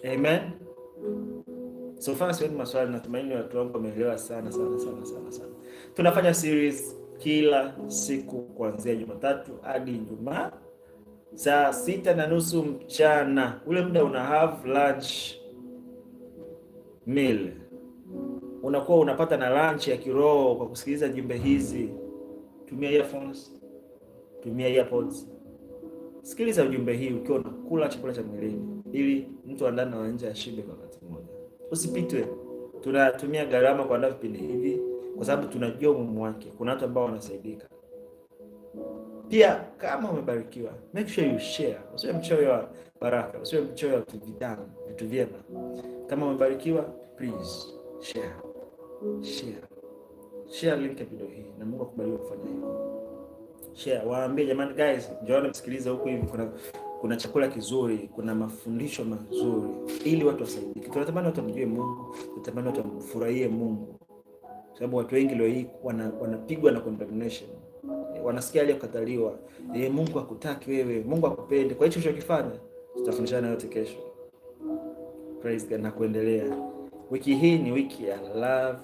Amen. So far sioni maswali, natumaini watu wangu wameelewa sana. Tunafanya series kila siku kuanzia Jumatatu hadi Ijumaa saa 6:30 mchana. Ule muda una have lunch meal. Unakuwa unapata na lunch ya kiroho kwa kusikiliza jumbe hizi. Tumia earphones, tumia earpods. Sikiliza ujumbe hii ukiwa unakula chakula cha mwilini, ili mtu wa ndani na nje ashibe kwa wakati mmoja. Usipitwe. Tunatumia gharama kuandaa vipindi hivi kwa sababu tunajua umuhimu wake. Kuna watu ambao wanasaidika. Pia kama umebarikiwa, make sure you share. Usiwe mchoyo wa baraka, usiwe mchoyo wa vitu vyema. Kama umebarikiwa, please share. Share link ya video hii na Mungu akubariki kufanya hivyo. Share, waambie jamani guys, njooni msikilize huku hivi kuna chakula kizuri, kuna mafundisho mazuri ili watu wasaidike. Tunatamani watu wamjue Mungu, tunatamani watu wamfurahie Mungu. Sababu watu wengi leo hii wanapigwa na condemnation. Wanasikia ile kukataliwa. Mungu hakutaki wewe, Mungu akupende. Kwa hicho ulichokifanya, tutafundishana yote kesho. Praise God na kuendelea. Wiki hii ni wiki ya love